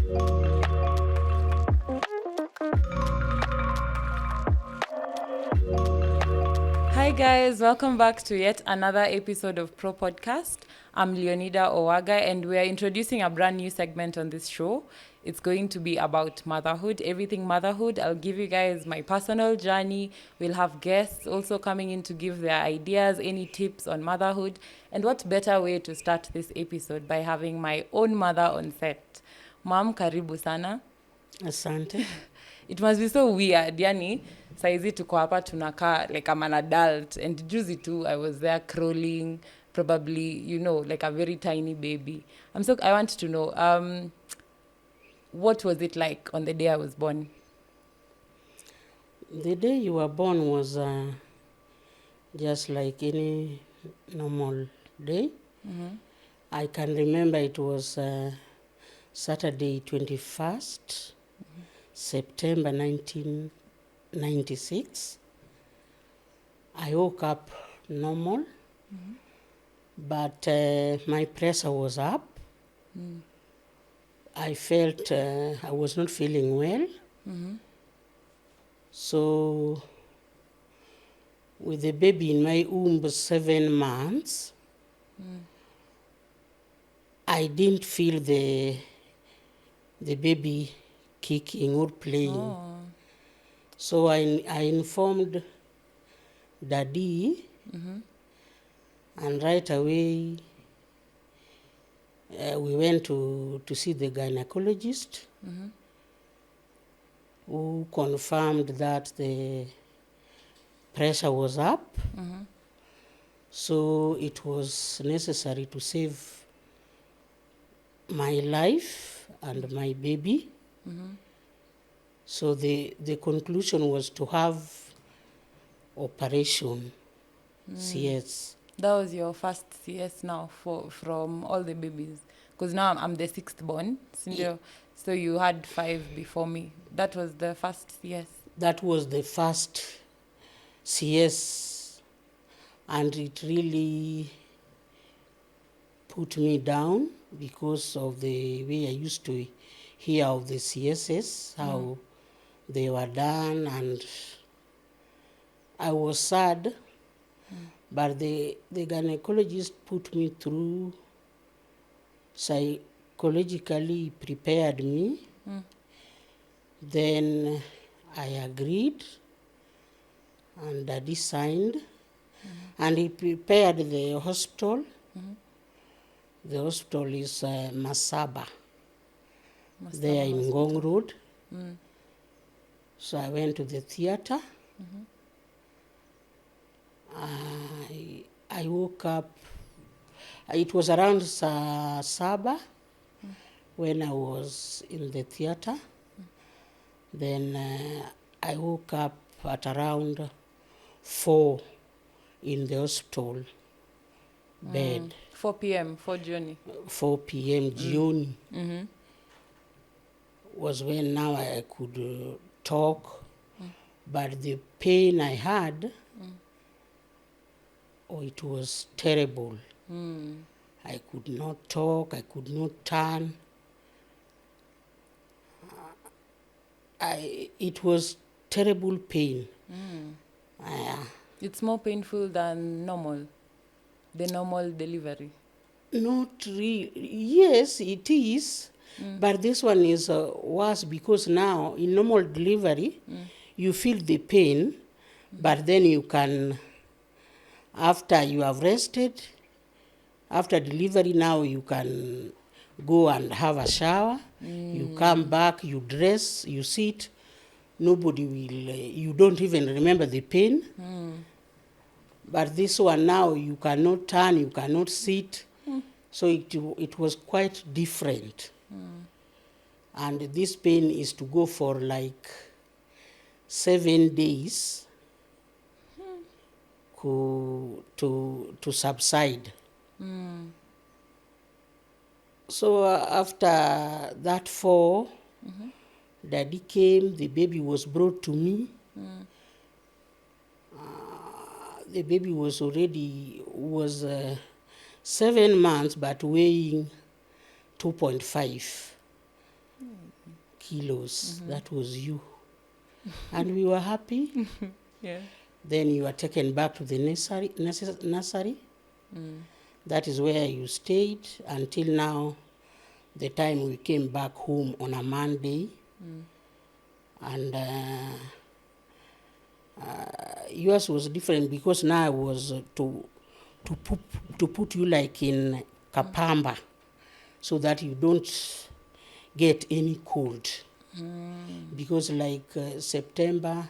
Hi guys, welcome back to yet another episode of ProPodcast. I'm Leonida Owaga and we are introducing a brand new segment on this show. It's going to be about motherhood, everything motherhood. I'll give you guys my personal journey. We'll have guests also coming in to give their ideas, any tips on motherhood. And what better way to start this episode by having my own mother on set. Mom, karibu sana. Asante. It must be so weird. Yani, saizi tuko hapa tunakaa like I'm an adult. And juzi too, I was there crawling, probably, like a very tiny baby. I want to know, what was it like on the day I was born? The day you were born was just like any normal day. Mm-hmm. I can remember it was Saturday 21st, September 1996. I woke up normal, but my pressure was up. I felt I was not feeling well. So, with the baby in my womb 7 months, I didn't feel the baby kicking or playing. Oh. So I informed Daddy, and right away we went to see the gynecologist, who confirmed that the pressure was up. So it was necessary to save my life and my baby. So the conclusion was to have operation, CS. That was your first CS now from all the babies? Because now I'm the sixth born. So you had 5 before me. That was the first CS. That was the first CS, and it really put me down because of the way I used to hear of the CSS, how they were done, and I was sad. But the gynecologist put me through, psychologically prepared me. Then I agreed, and Daddy signed, and he prepared the hospital. The hospital is Masaba, there in Ngong Road. So I went to the theater. I woke up, it was around Saba when I was in the theater. Then I woke up at around 4 in the hospital bed. 4 p.m., 4 journey. 4 p.m. Jioni was when now I could talk, but the pain I had, it was terrible. I could not talk, I could not turn. It was terrible pain. It's more painful than normal, the normal delivery. Not really. Yes, it is. But this one is worse because now in normal delivery, you feel the pain, but then you can, after you have rested, after delivery now you can go and have a shower. You come back, you dress, you sit. Nobody will, you don't even remember the pain. But this one now, you cannot turn, you cannot sit. So it was quite different. And this pain is to go for like 7 days to subside. So after that 4, Daddy came, the baby was brought to me. The baby was 7 months, but weighing 2.5. kilos. That was you. And we were happy. Yeah. Then you were taken back to the nursery. That is where you stayed until now, the time we came back home on a Monday. And yours was different because now I was to put you like in Kapamba so that you don't get any cold. Because like September,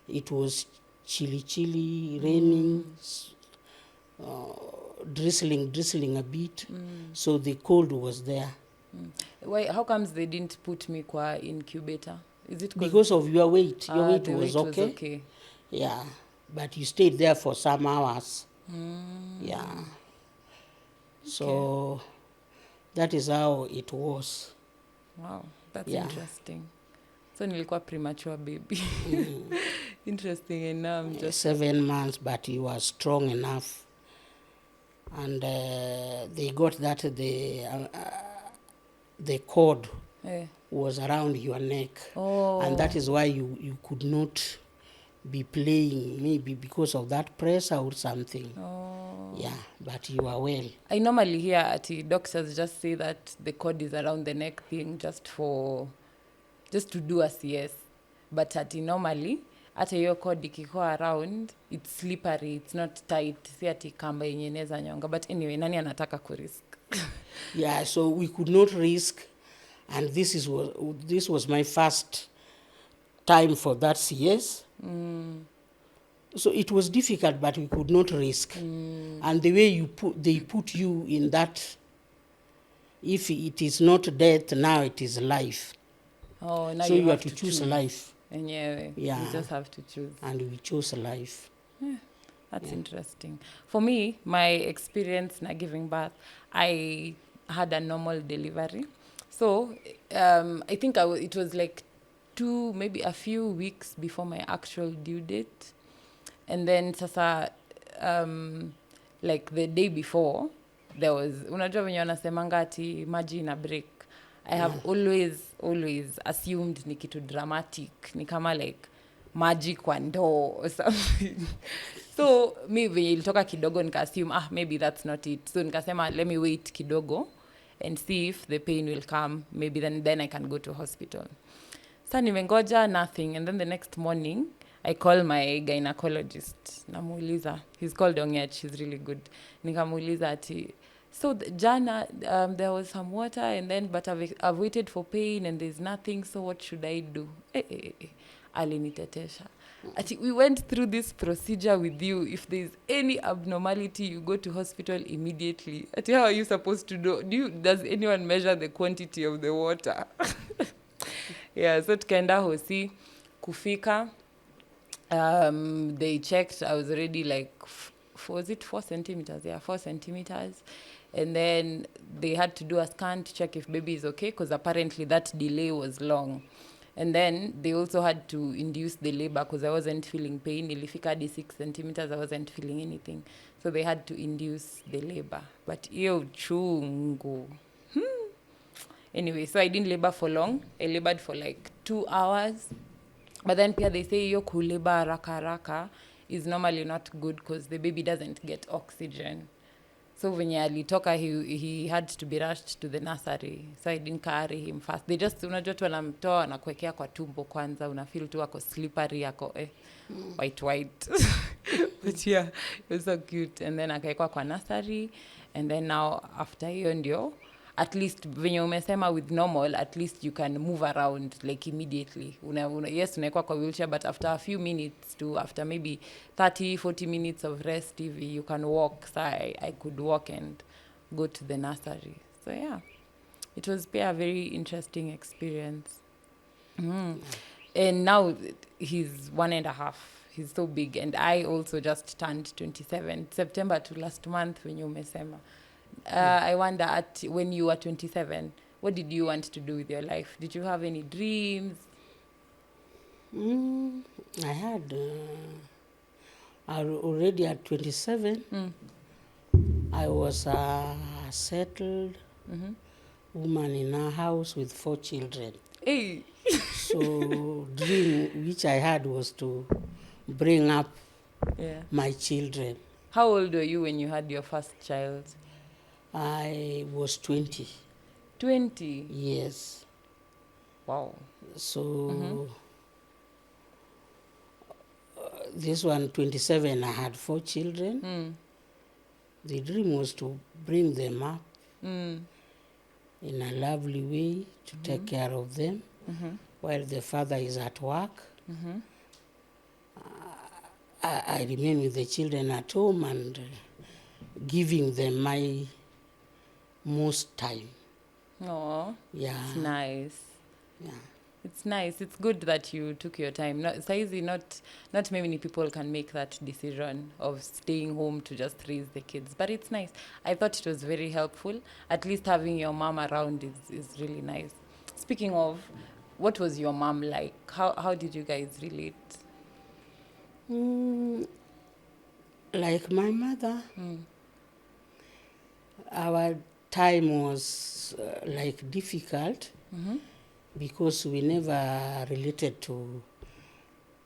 it was chilly, raining, drizzling a bit. So the cold was there. Why? How comes they didn't put me kwa incubator? Is it Because of your weight. Your weight the was weight okay. was okay? Yeah, but you stayed there for some hours. Yeah. So that is how it was. Wow, that's Yeah. interesting. So nilikuwa premature baby. Interesting. And now I'm just 7 months, but you were strong enough. And they got that the cord was around your neck. Oh. And that is why you could not be playing, maybe because of that pressure or something. Oh. Yeah, but you are well. I normally hear doctors just say that the cord is around the neck thing just to do a CS. But normally, hata hiyo cord ikikuwa around, it's slippery, it's not tight. Si ati kamba yenye inaweza nyonga. But anyway, nani anataka kurisk? Yeah, so we could not risk. And this was my first time for that CS. So it was difficult, but we could not risk. And the way they put you in that, if it is not death, now it is life. Oh, now so you have to choose life. And yeah, you just have to choose. And we chose life. Yeah, that's interesting. For me, my experience na giving birth, I had a normal delivery. So I think it was like maybe a few weeks before my actual due date. And then sasa, like the day before, there was, unajua venye wanasemanga ati maji ina break. I have always assumed ni kitu dramatic. Ni kama like maji kwa ndoo or something. So mi venye ilitoka kidogo nika assume, maybe that's not it. So nikasema, let me wait kidogo and see if the pain will come. Maybe then I can go to hospital. Sa nimengoja, nothing. And then the next morning, I call my gynecologist. Namuuliza. He's called Ongech. He's really good. Nikamuuliza ati, so jana, there was some water, and then, but I've waited for pain, and there's nothing, so what should I do? Alinitetesha. Ati, we went through this procedure with you. If there's any abnormality, you go to hospital immediately. Ati, how are you supposed to do? Does anyone measure the quantity of the water? Yeah, so tukaenda hosi, kufika. They checked. I was already like, was it 4 centimeters? Yeah, 4 centimeters. And then they had to do a scan to check if baby is okay, because apparently that delay was long. And then they also had to induce the labor because I wasn't feeling pain. Ilifika hadi 6 centimeters, I wasn't feeling anything. So they had to induce the labor. But iyo chungu. Anyway, so I didn't labor for long. I labored for like 2 hours. But then pia they say yo kuleba raka is normally not good because the baby doesn't get oxygen. So venye alitoka, he had to be rushed to the nursery. So I didn't carry him fast. They just, unajua tu wanamtoa na kuwekea kwa tumbo kwanza. Unafeel tu ako slippery, ako white. But yeah, it was so cute. And then akaekwa kwa nursery. And then now after hiyo ndio, at least venye umesema with normal, at least you can move around like immediately. Yes, unaekwa kwa wheelchair, but after a few minutes after maybe 30-40 minutes of rest TV, you can walk. So I could walk and go to the nursery. So yeah, it was a very interesting experience. And now he's 1.5. He's so big. And I also just turned 27. September to last month when you umesema. I wonder, when you were 27, what did you want to do with your life? Did you have any dreams? I had already at 27. I was a settled woman in a house with 4 children. Hey. So dream which I had was to bring up Yeah. my children. How old were you when you had your first child? I was 20. 20. Yes. Wow. So this one, 27, I had 4 children. Mm. The dream was to bring them up Mm. in a lovely way, to take care of them while the father is at work. I remain with the children at home and giving them my most time. Oh, Yeah. it's nice. Yeah. It's nice. It's good that you took your time. Not many people can make that decision of staying home to just raise the kids. But it's nice. I thought it was very helpful. At least having your mom around is really nice. Speaking of, what was your mom like? How did you guys relate? Mm, like my mother, our time was like difficult because we never related to,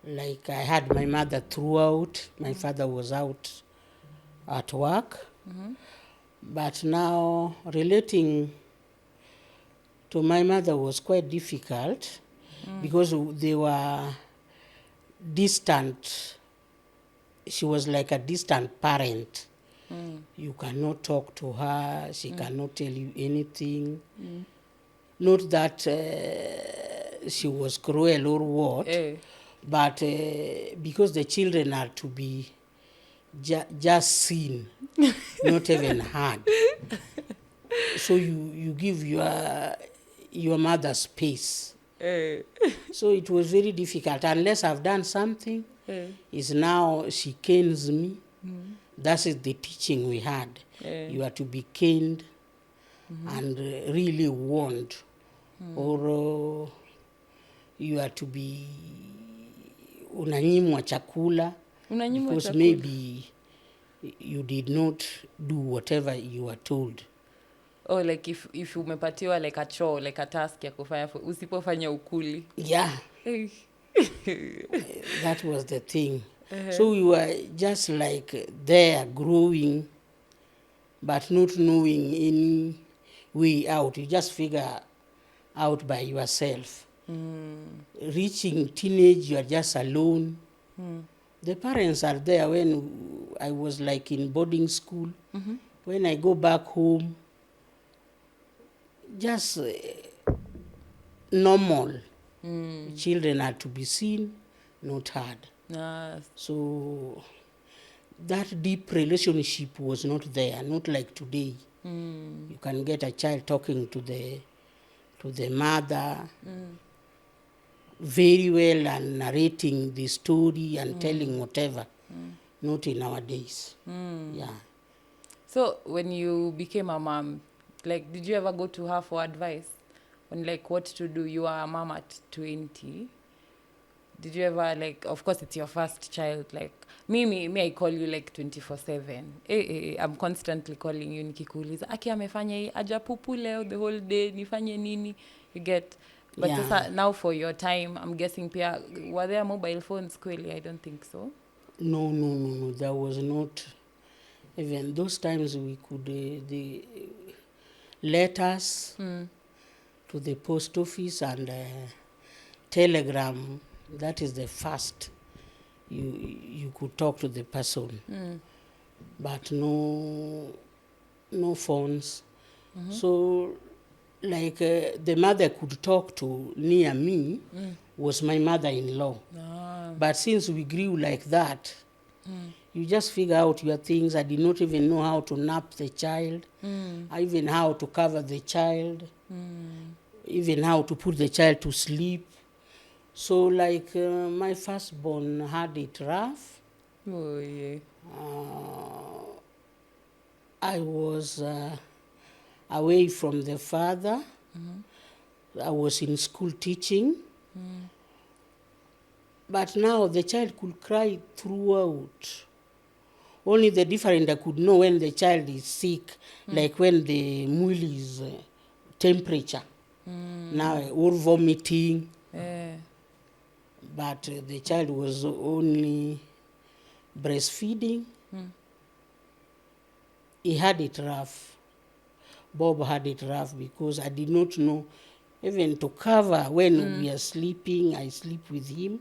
like I had my mother throughout. My father was out at work. But now relating to my mother was quite difficult because they were distant. She was like a distant parent. You cannot talk to her. She cannot tell you anything. Not that she was cruel or what, Eh. but because the children are to be just seen, not even heard. So you give your mother space. Eh. So it was very difficult. Unless I've done something, Eh. is now she canes me. That is the teaching we had. Eh. You are to be caned and really warned, or you are to be unanyimwa chakula Unanyimwa because chakula. maybe you did not do whatever you were told. Oh, like if umepatiwa like a chore, like a task ya kufanya, usipofanya ukuli. Yeah, Eh. that was the thing. So we were just like there growing, but not knowing any way out. You just figure out by yourself. Reaching teenage, you are just alone. The parents are there when I was like in boarding school. When I go back home, just normal. Children are to be seen, not heard. Ah, So that deep relationship was not there, not like today. You can get a child talking to the mother very well and narrating the story and telling whatever. Not in our days. Yeah. so when you became a mom, like, did you ever go to her for advice on like what to do? You are a mom at 20. Did you ever, like, of course it's your first child, like me I call you like 24/7. I'm constantly calling you nikikuuliza aki amefanya hii ajapupu leo the whole day nifanye nini, you get. But Yeah. sasa now for your time, I'm guessing pia were there mobile phones kweli? I don't think so. No. There was not. Even those times we could, the letters to the post office and telegram, that is the first you could talk to the person. But no phones. So like the mother could talk to near me was my mother-in-law. But since we grew like that, you just figure out your things. I did not even know how to nap the child, even how to cover the child, even how to put the child to sleep. So like my firstborn had it rough. Oh yeah. I was away from the father. I was in school teaching. But now the child could cry throughout. Only the different I could know when the child is sick, like when the muli is temperature. Now, or vomiting. Eh. But the child was only breastfeeding. He had it rough. Bob had it rough because I did not know even to cover when we are sleeping. I sleep with him,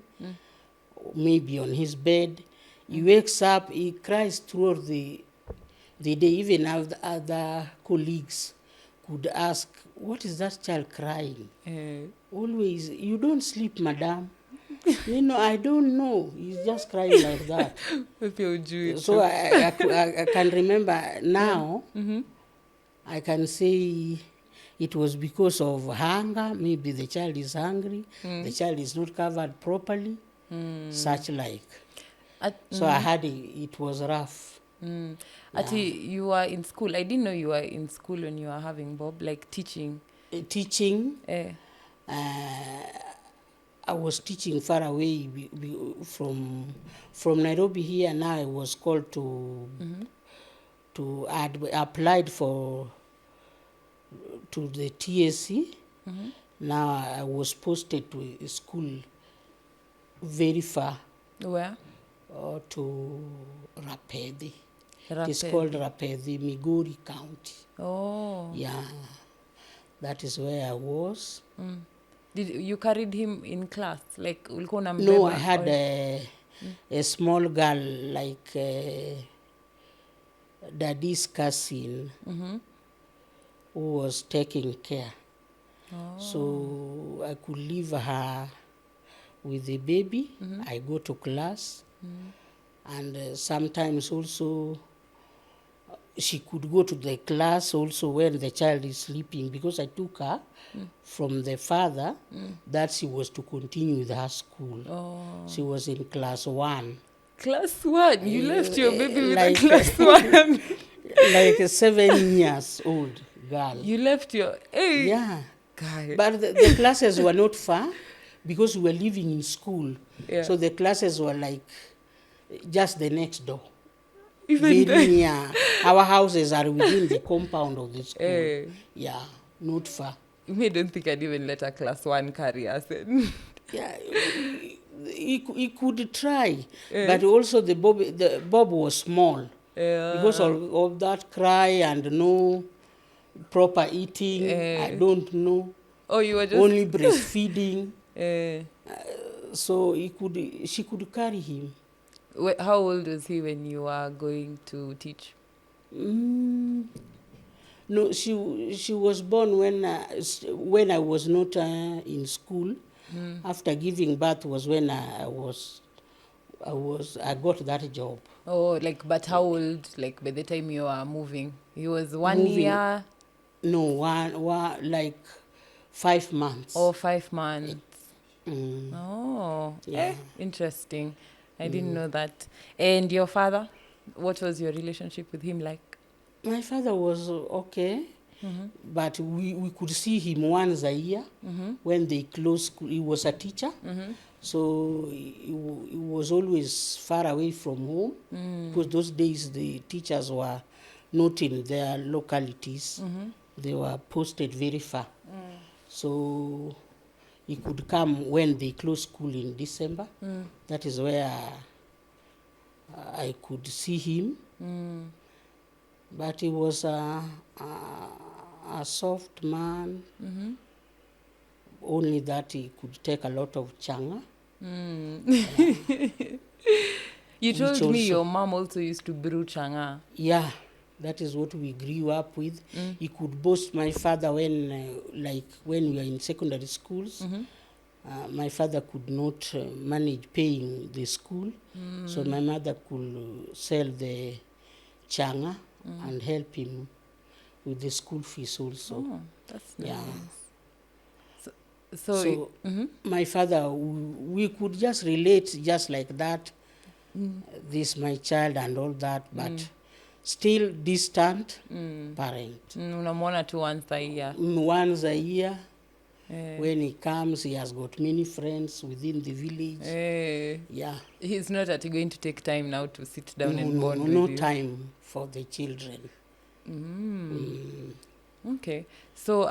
maybe on his bed. He wakes up, he cries throughout the day. Even other colleagues could ask, what is that child crying? Always, you don't sleep, madam. I don't know. He's just crying like that. So I can remember now, I can say it was because of hunger. Maybe the child is hungry, the child is not covered properly, such like. So I had it was rough. Ati, you were in school. I didn't know you were in school when you were having Bob, like teaching. Teaching, Eh. I was teaching far away from Nairobi here. Now I was called to applied to the TSC. Now I was posted to a school very far. Where? To Rapedi. Rapedi. It's called Rapedi, Migori County. Oh. Yeah, that is where I was. Did you carried him in class? Like ulikuwa unambeba? No, I had a small girl like daddy's cousin who was taking care. So I could leave her with the baby. I go to class. And sometimes also she could go to the class also when the child is sleeping, because I took her from the father that she was to continue with her school. She was in class 1. Class 1? You left your baby with like, a class 1? Like a 7 years old girl. You left your... Hey. Yeah. God. But the classes were not far because we were living in school. Yeah. So the classes were like just the next door. Even very near. Our houses are within the compound of the school. Hey. Yeah, not far. I don't think I'd even let a class 1 carry us in. Yeah, he could try. But also the Bob was small. Because of that cry and no proper eating, I don't know. Oh, you were just... Only breastfeeding. So she could carry him. How old was he when you were going to teach? No, she was born when I was not in school. After giving birth was when I got that job. Oh, like, but how old? Like by the time you were moving, he was 1 year. No, one like 5 months. Oh, 5 months. Yeah. Interesting. I didn't know that. And your father, what was your relationship with him like? My father was okay, but we could see him once a year when they closed school. He was a teacher, so he was always far away from home because those days the teachers were not in their localities. They were posted very far. So he could come when they closed school in December. That is where I could see him. But he was a soft man, only that he could take a lot of changa. You told me your mom also used to brew changa. Yeah, that is what we grew up with. He could boast my father when we were in secondary schools. My father could not manage paying the school, so my mother could sell the changa and help him with the school fees also. Oh, that's nice. Yeah. So my father, we could just relate just like that. This my child and all that, but still distant parent. Unamwona tu once a year. Once a year. When he comes, he has got many friends within the village. Yeah. He's not going to take time now to sit down and bond with you. No time for the children. Okay. So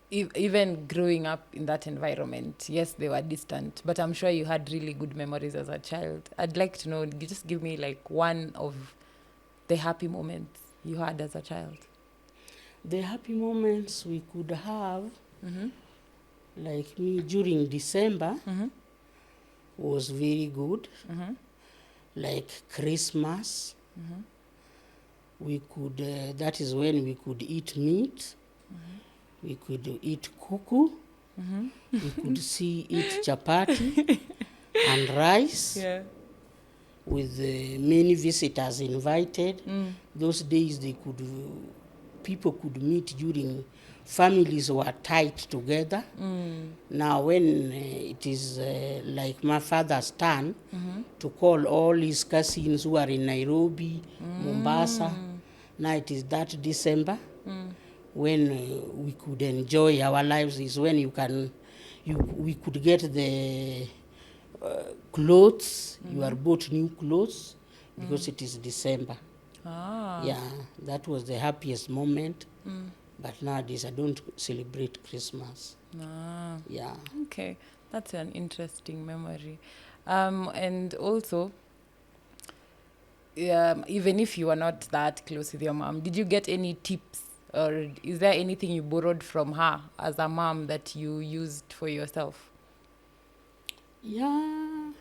even growing up in that environment, yes, they were distant, but I'm sure you had really good memories as a child. I'd like to know, just give me like one of the happy moments you had as a child. The happy moments we could have, Mm-hmm. like me during December, Mm-hmm. was very good. Mm-hmm. Like Christmas, Mm-hmm. we could, that is when we could eat meat, Mm-hmm. we could eat kuku, Mm-hmm. we could eat chapati and rice Yeah. with many visitors invited. Mm. Those days people could meet during, families were tight together. Mm. Now when it is like my father's turn Mm-hmm. to call all his cousins who are in Nairobi, Mombasa, now it is that December when we could enjoy our lives, is when we could get the clothes, you are bought new clothes because it is December. Ah. Yeah, that was the happiest moment. But nowadays I don't celebrate Christmas. Ah. Yeah. Okay, that's an interesting memory. And also, even if you were not that close with your mom, did you get any tips, or is there anything you borrowed from her as a mom that you used for yourself? Yeah,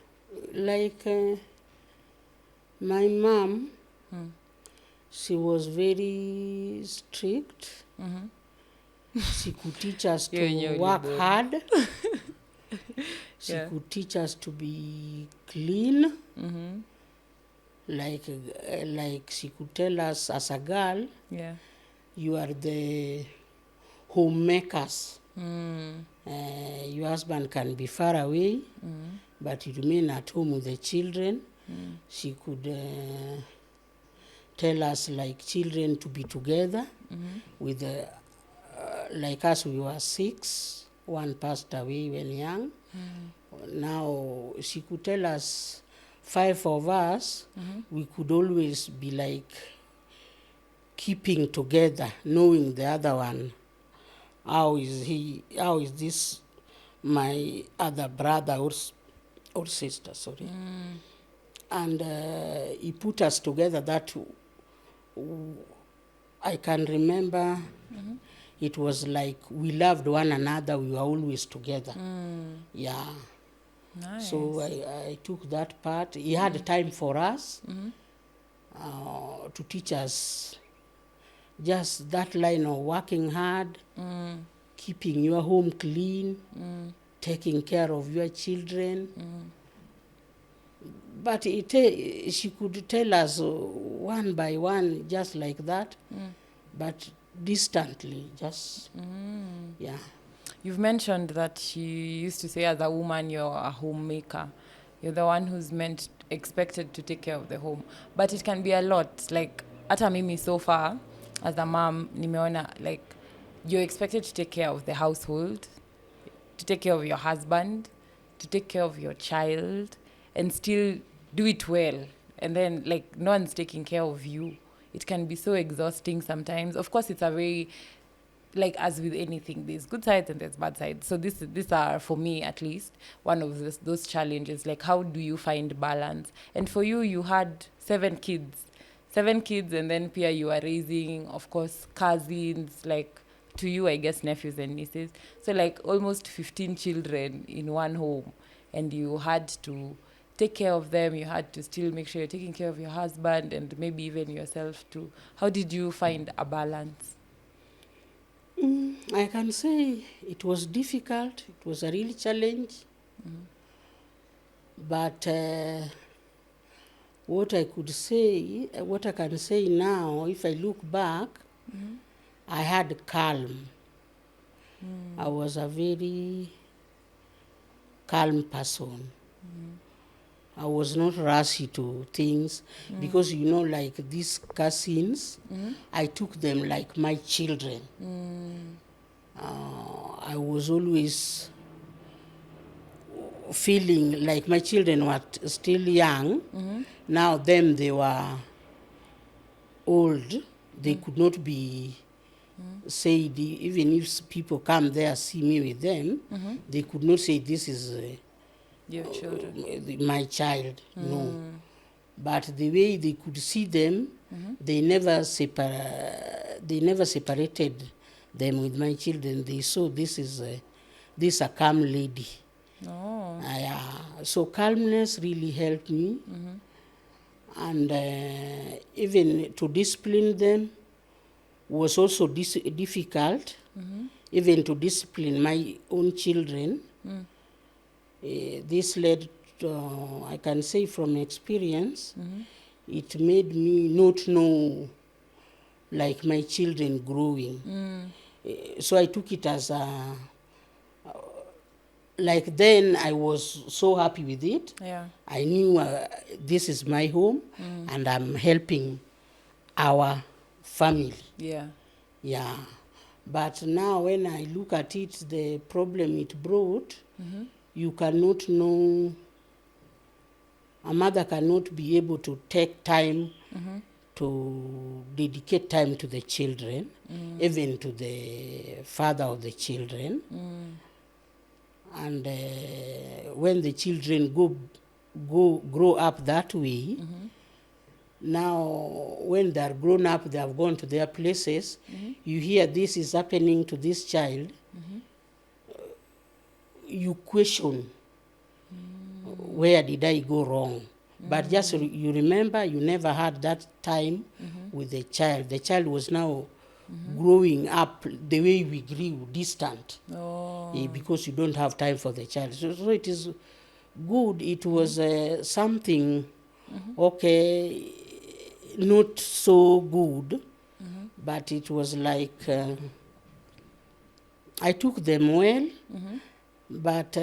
like my mom, Hmm. she was very strict. Mm-hmm. She could teach us to Hiyo yenyewe work uliboro. hard. She Yeah. could teach us to be clean. Mm-hmm. Like she could tell us as a girl, Yeah. you are the homemakers. Mm. Your husband can be far away, but you remain at home with the children. She could tell us, like children, to be together with like us. We were 6, one passed away when young. Now she could tell us, 5 of us, we could always be like keeping together, knowing the other one. How is this my other brother or sister, sorry. And he put us together that I can remember. It was like we loved one another, we were always together. Yeah. Nice. So I took that part. He had time for us to teach us just that line of working hard, keeping your home clean, taking care of your children. But she could tell us one by one, just like that, but distantly, just, yeah. You've mentioned that she used to say, as a woman, you're a homemaker. You're the one who's expected to take care of the home. But it can be a lot. Like, hata mimi so far, as a mom, nimeona, like, you're expected to take care of the household, to take care of your husband, to take care of your child, and still do it well. And then, like, no one's taking care of you. It can be so exhausting sometimes. Of course, it's a very, like, as with anything, there's good sides and there's bad sides. So these are, for me at least, one of those challenges. Like, how do you find balance? And for you, you had 7 kids, and then Pia, you are raising, of course, cousins, like, to you, I guess, nephews and nieces. So, like, almost 15 children in one home, and you had to take care of them. You had to still make sure you're taking care of your husband and maybe even yourself too. How did you find a balance? I can say it was difficult. It was a real challenge. But what I can say now, if I look back, I had calm. I was a very calm person. I was not rushy to things because, like these cousins, I took them like my children. I was always feeling like my children were still young. Now they were old. They could not be said even if people come there see me with them, they could not say this is Your children. my child. No. But the way they could see them, they never separated them with my children. They saw this is a calm lady. Oh. So calmness really helped me. And even to discipline them was also difficult. Even to discipline my own children. This led to, I can say from experience, it made me not know like my children growing. So I took it as like then I was so happy with it. Yeah. I knew this is my home and I'm helping our family. Yeah. Yeah. But now when I look at it, the problem it brought, you cannot know, a mother cannot be able to take time to dedicate time to the children, even to the father of the children. And when the children grow up that way, now when they're grown up, they have gone to their places, you hear this is happening to this child, you question, where did I go wrong? But just you remember, you never had that time with the child. The child was now growing up the way we grew, distant. Because you don't have time for the child. So it is good. It was something, okay, not so good, but it was like I took them well, but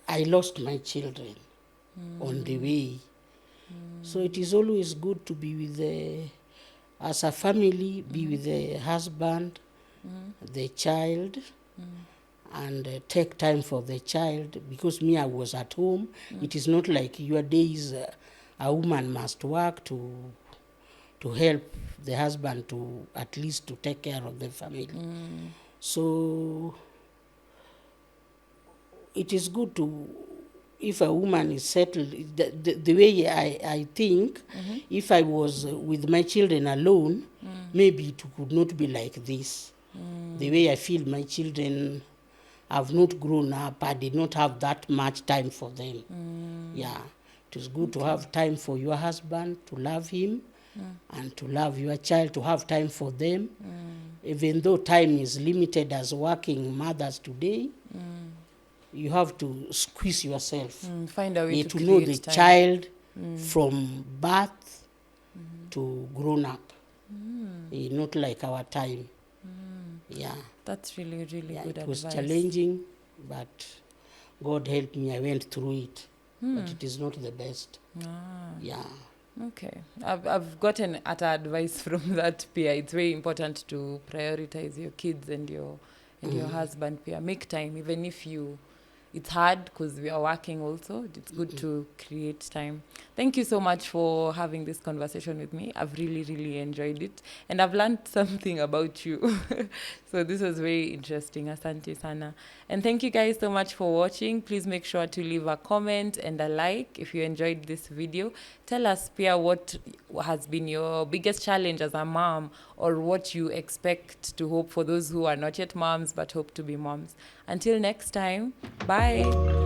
I lost my children on the way. So it is always good to be with as a family, be with the husband, the child, and take time for the child. Because me, I was at home. It is not like your days a woman must work to help the husband to at least to take care of the family. So it is good to, if a woman is settled, the way I think, if I was with my children alone, maybe it could not be like this. The way I feel my children have not grown up, I did not have that much time for them. Yeah, it is good to have time for your husband, to love him, and to love your child, to have time for them. Even though time is limited as working mothers today, you have to squeeze yourself. Find a way to know create the time. child from birth to grown up. Not like our time. Yeah. That's really, really good It was advice. challenging, but God helped me. I went through it. But it is not the best. Yeah. Okay. I've gotten advice from that peer. It's very important to prioritize your kids and your husband peer. Make time, even if it's hard because we are working also. It's good to create time. Thank you so much for having this conversation with me. I've really, really enjoyed it. And I've learned something about you. So this was very interesting. Asante sana. And thank you guys so much for watching. Please make sure to leave a comment and a like if you enjoyed this video. Tell us, Pia, what has been your biggest challenge as a mom, or what you expect to hope for those who are not yet moms but hope to be moms. Until next time, bye.